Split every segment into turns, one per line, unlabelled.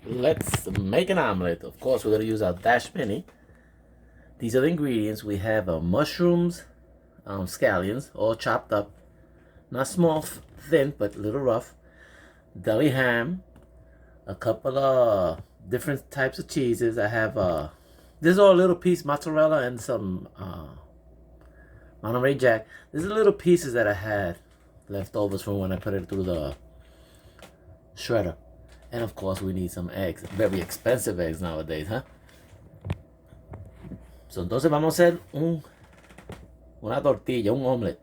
let's make an omelet. Of course, we're gonna use our dash mini. These are the ingredients. We have mushrooms, scallions, all chopped up, not small, thin, but a little rough. Deli ham, a couple of different types of cheeses. I have this is all a little piece mozzarella and some Monterey Jack. These are little pieces that I had leftovers from when I put it through the shredder. And of course, we need some eggs. Very expensive eggs nowadays, huh? So, entonces vamos a hacer una tortilla, un omelette.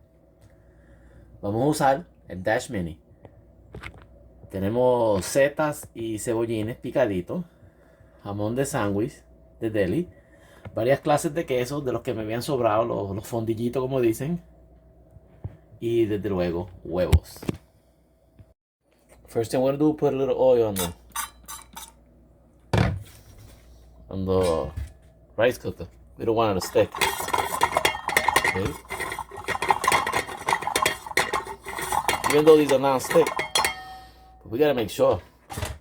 Vamos a usar el Dash Mini. Tenemos setas y cebollines picaditos, jamón de sándwich de deli, varias clases de quesos de los que me habían sobrado, los fondillitos como dicen, y desde luego huevos. First thing we're gonna do is put a little oil on the rice cooker. We don't want it to stick. Okay. Even though these are non-stick, but we gotta make sure.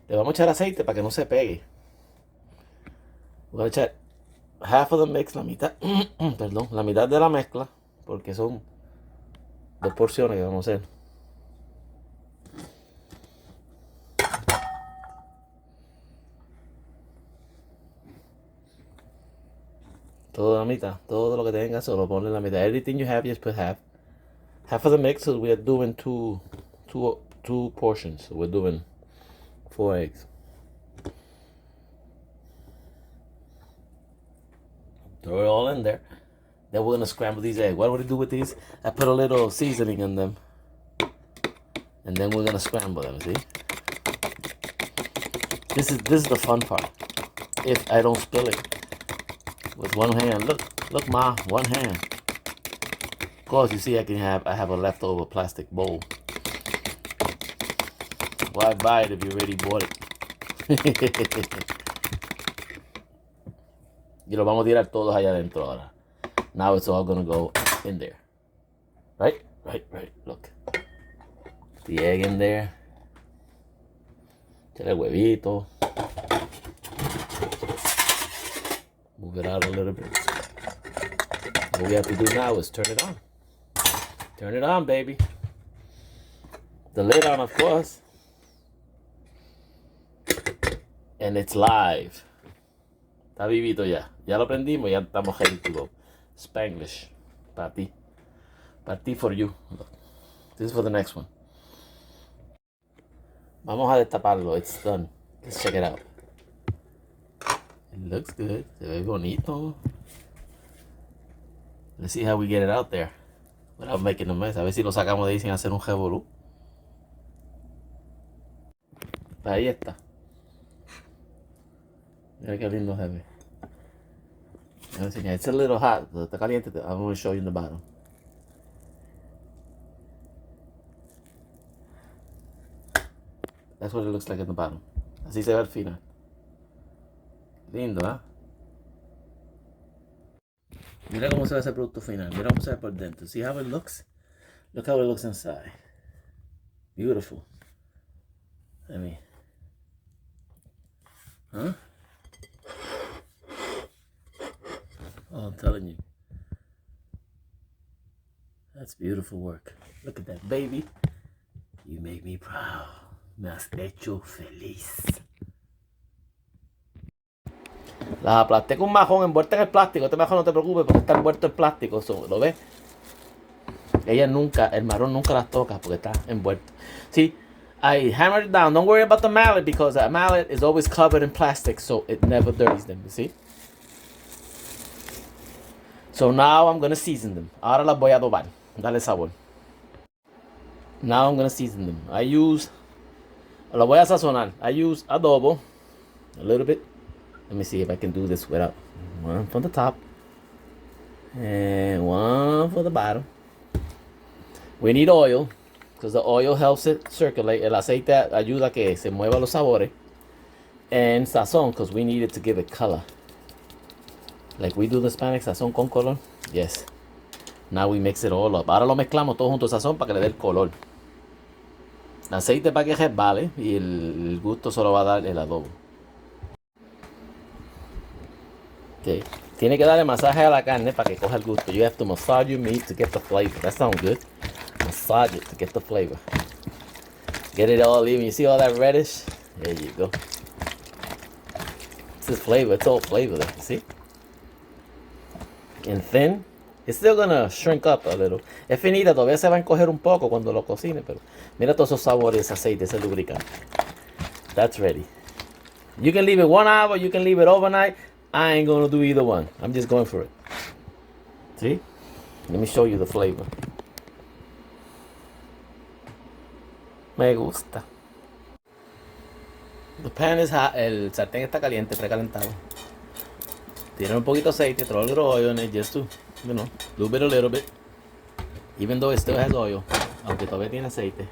Le vamos a echar aceite para que no se pegue. Voy a echar half of the mix, la mitad, perdón, la mitad de la mezcla, porque son dos porciones que vamos a hacer. Todo la mitad, todo lo que tengas, solo ponle la mitad. Everything you have, just put half. Half of the mix, so we are doing two portions. So we're doing 4 eggs. Throw it all in there. Then we're gonna scramble these eggs. What do we do with these? I put a little seasoning in them, and then we're gonna scramble them. See? This is the fun part. If I don't spill it with one hand, look, ma, one hand. Of course, you see, I have a leftover plastic bowl. Why buy it if you already bought it? Y lo vamos a tirar todos allá adentro ahora. Now it's all gonna go in there. Right? Look. The egg in there. Echar el huevito. Move it out a little bit. What we have to do now is turn it on. Turn it on, baby. The lid on, of course. And it's live. Está vivito ya. Ya lo prendimos, ya estamos ready to go. Spanglish. Para ti. Para ti for you. Look. This is for the next one. Vamos a destaparlo. It's done. Let's check it out. It looks good. Se ve bonito. Let's see how we get it out there without making a mess. A ver si lo sacamos de ahí sin hacer un revolú. Ahí está. Mira qué lindo se ve. It's a little hot. Está caliente. I'm going to show you in the bottom. That's what it looks like in the bottom. Así se ve al final. Lindo, ¿eh? Mira cómo se ve ese producto final. Mira cómo se ve por dentro. See how it looks? Look how it looks inside. Beautiful. I mean, huh? Oh, I'm telling you. That's beautiful work. Look at that, baby. You make me proud. Me has hecho feliz. Las aplasté con un majón envuelta en el plástico. Este majón no te preocupes porque está envuelto en plástico. ¿Lo ves? Ella nunca, el marrón nunca las toca porque está envuelto. See, I hammered it down. Don't worry about the mallet because that mallet is always covered in plastic, so it never dirties them. You see? So now I'm gonna season them. Ahora las voy a adobar. Dale sabor. Now I'm gonna season them. Las voy a sazonar. I use adobo, a little bit. Let me see if I can do this without one from the top and one for the bottom. We need oil because the oil helps it circulate. El aceite ayuda a que se mueva los sabores. And sazón because we need it to give it color. Like we do the Hispanic sazón con color. Yes. Now we mix it all up. Ahora lo mezclamos todo junto sazón para que le dé el color. Aceite para que resbale y el gusto solo va a dar el adobo. Okay. Tiene que darle masaje a la carne para que coja el gusto. You have to massage your meat to get the flavor. That sounds good. Massage it to get the flavor. Get it all even. You see all that reddish? There you go. This is flavor. It's all flavor there. See? And thin. It's still gonna shrink up a little. Es finita, todavía se va a encoger un poco cuando lo cocine, pero mira todos esos sabores, ese aceite, ese lubricante. That's ready. You can leave it 1 hour, you can leave it overnight. I ain't gonna do either one. I'm just going for it. See? Let me show you the flavor. Me gusta. The pan is hot. El sartén está caliente, precalentado. Tiene un poquito de aceite, throw a little oil in it just to, you know, lube it a little bit. Even though it still has oil, aunque todavía tiene aceite.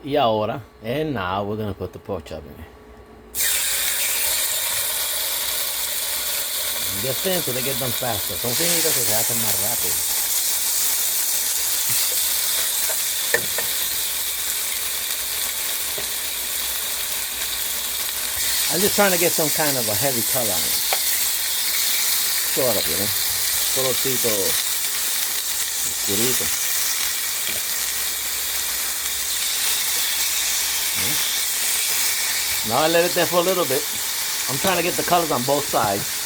Y ahora, and now we're gonna put the pork chop in it. Just thin so they get done faster. Son finitas que se hacen más rápido. I'm just trying to get some kind of a heavy color on it. Sort of, you know. Colorcito oscurito. Now I let it there for a little bit. I'm trying to get the colors on both sides.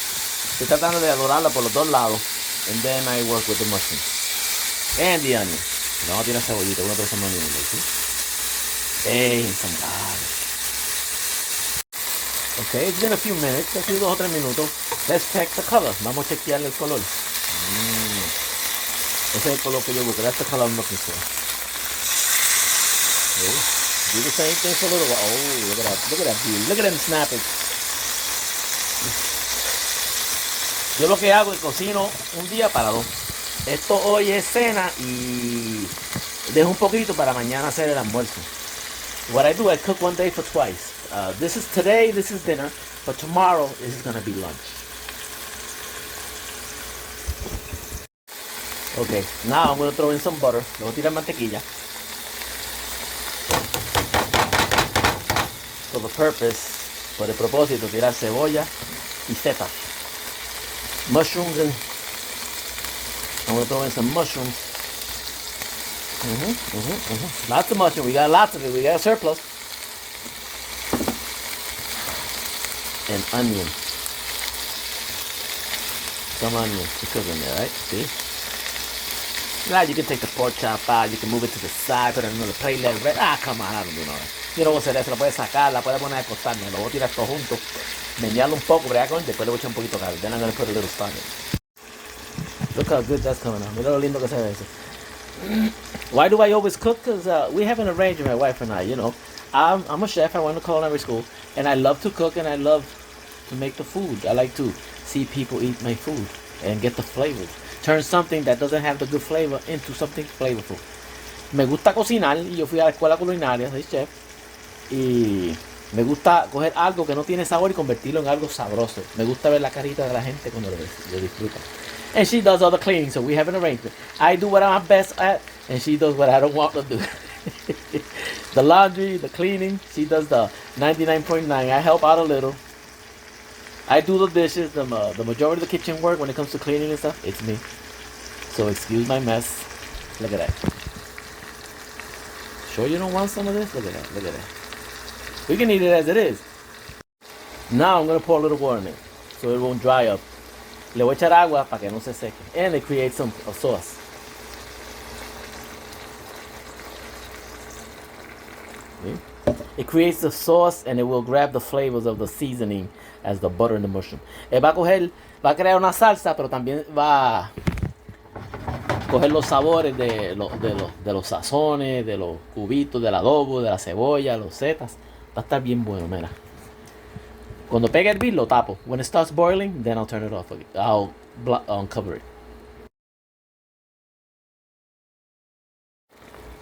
Estoy tratando de adorarla por los dos lados. And then I work with the mushroom. And the onion. Vamos a tirar cebollita. Voy a poner some onion in there, ¿sí? And some garlic. Okay, it's been a few minutes, ha sido 2 o 3 minutos. Let's check the color. Vamos a chequearle el color. Ese es el color que yo busco. That's the color I'm looking for. Okay. Do the same thing for a little while. Oh, look at that. Look at that beauty. Look at them snapping. Yo lo que hago es cocino un día para dos. Esto hoy es cena y dejo un poquito para mañana hacer el almuerzo. What I do, I cook one day for twice. This is today, this is dinner, but tomorrow this is gonna be lunch. Okay, now I'm gonna throw in some butter. Le voy a tirar mantequilla. For the purpose, por el propósito, tirar cebolla y setas. Mushrooms and I'm gonna throw in some mushrooms. Lots of mushrooms. We got lots of it. We got a surplus. And onion. Some onion to cook in there, right? See? Now you can take the pork chop out. You can move it to the side. Put it in another plate. Let it rest. Come on. I don't do nada. Yo no voy a hacer eso. Lo puedes sacar. La puedes poner a costar. Me lo voy a tirar todo junto. Meñarlo un poco. Después le voy a echar un poquito de caldo. Then I'm going to put a little stock in. Look how good that's coming out. Mira lo lindo que se ve eso. Why do I always cook? Because we have an arrangement, my wife and I, you know. I'm a chef. I went to culinary school. And I love to cook and I love to make the food. I like to see people eat my food and get the flavor. Turn something that doesn't have the good flavor into something flavorful. Me gusta cocinar y yo fui a la escuela culinaria, soy chef. Y me gusta coger algo que no tiene sabor y convertirlo en algo sabroso. Me gusta ver la carita de la gente cuando lo disfruta. And she does all the cleaning, so we have an arrangement. I do what I'm best at, and she does what I don't want to do. The laundry, the cleaning, she does the 99.9. I help out a little. I do the dishes, the majority of the kitchen work when it comes to cleaning and stuff, it's me. So excuse my mess. Look at that. Sure you don't want some of this? Look at that, look at that. We can eat it as it is. Now I'm going to pour a little water in it so it won't dry up. Le voy a echar agua para que no se seque. And it creates some sauce. See? It creates the sauce and it will grab the flavors of the seasoning as the butter and the mushroom. Va a crear una salsa, pero también va a coger los sabores de los sazones, de los cubitos, del adobo, de la cebolla, los setas. Va a estar bien bueno, mira. Cuando pegue a hervir, lo tapo. When it starts boiling, then I'll turn it off. I'll uncover it.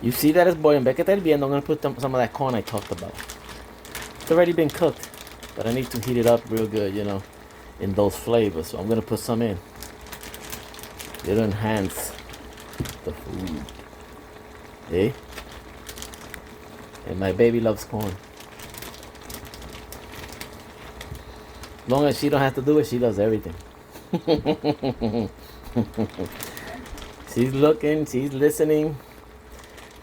You see that it's boiling. Ve que está hirviendo. I'm going to put some of that corn I talked about. It's already been cooked, but I need to heat it up real good, you know, in those flavors. So I'm going to put some in. It'll enhance the food. See? And my baby loves corn. long as she don't have to do it, she does everything. She's looking, she's listening,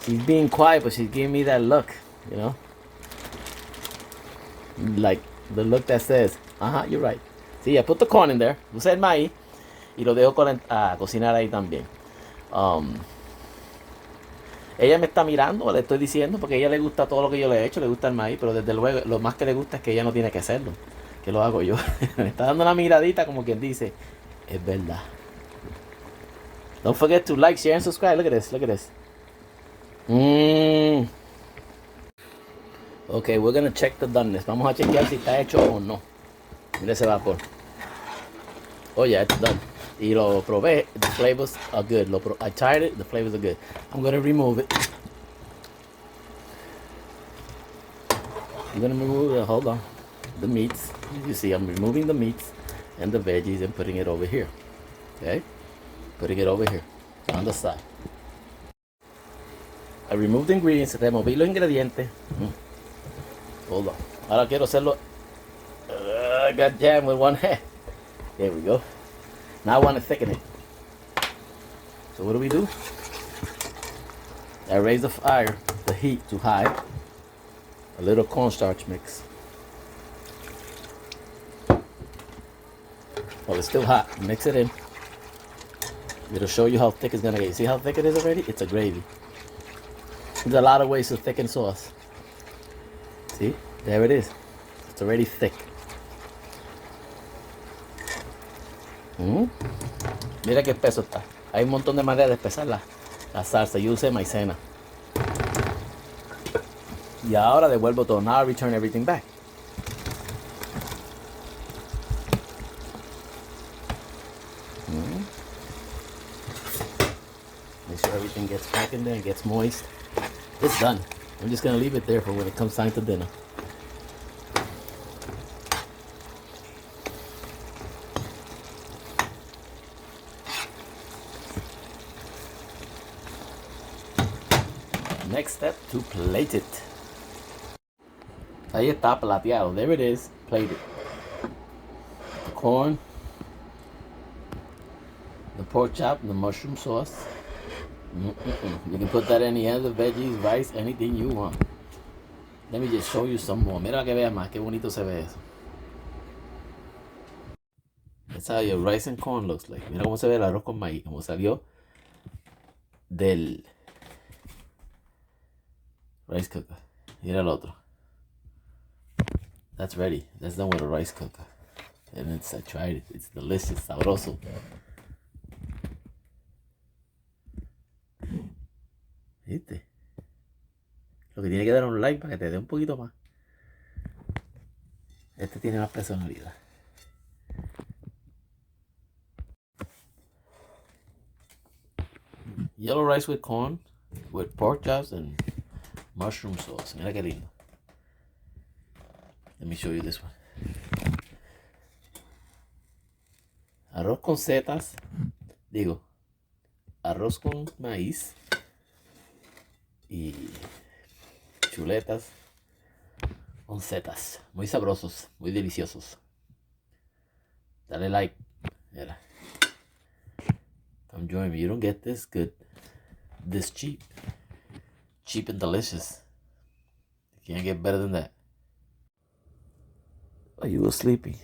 she's being quiet, but she's giving me that look, you know? Like the look that says, you're right. Sí, I put the corn in there, puse el maíz y lo dejo cocinar ahí también. Ella me está mirando, le estoy diciendo, porque a ella le gusta todo lo que yo le he hecho, le gusta el maíz, pero desde luego lo más que le gusta es que ella no tiene que hacerlo, que lo hago yo. Me está dando una miradita como quien dice, es verdad. Don't forget to like, share, and subscribe. Look at this, look at this. Okay, we're gonna check the doneness. Vamos a chequear si está hecho o no. Mira ese vapor. Oh yeah, it's done. Y lo probé, the flavors are good. I tried it, the flavors are good. I'm gonna remove it. I'm gonna remove it, hold on. The meats. You see, I'm removing the meats and the veggies and putting it over here. Okay? Putting it over here, on the side. I removed the ingredients, removí los ingredientes. Hold on. Ahora quiero hacerlo. I got jammed with one hand. There we go. Now I want to thicken it. So what do? I raise the fire, the heat to high. A little cornstarch mix. While it's still hot, mix it in. It'll show you how thick it's gonna get. You see how thick it is already? It's a gravy. There's a lot of ways to thicken sauce. See? There it is. It's already thick. Mira qué espeso está. Hay un montón de maneras de espesar la salsa. Yo usé maicena. Y ahora devuelvo todo. Now I return everything back. Make sure everything gets back in there and gets moist. It's done. I'm just gonna leave it there for when it comes time to dinner. Next step, to plate it. Ahí está plateado. There it is, plated. The corn, the pork chop, the mushroom sauce. You can put that in any other veggies, rice, anything you want. Let me just show you some more. Mira que veas más, qué bonito se ve eso. That's how your rice and corn looks like. Mira cómo se ve el arroz con maíz, como salió del rice cooker. Mira el otro. That's ready. That's done with a rice cooker. And I tried it. It's delicious, sabroso. ¿Viste? Lo que tiene que dar un like para que te dé un poquito más. Este tiene más personalidad. Yellow rice with corn, with pork chops and mushroom sauce. Mira qué lindo. Let me show you this one. Arroz con setas. Digo, arroz con maíz. Y chuletas con setas. Muy sabrosos, muy deliciosos. Dale like. Mira. Come join me. You don't get this good, this cheap. Cheap and delicious. You can't get better than that. Oh, you were sleepy.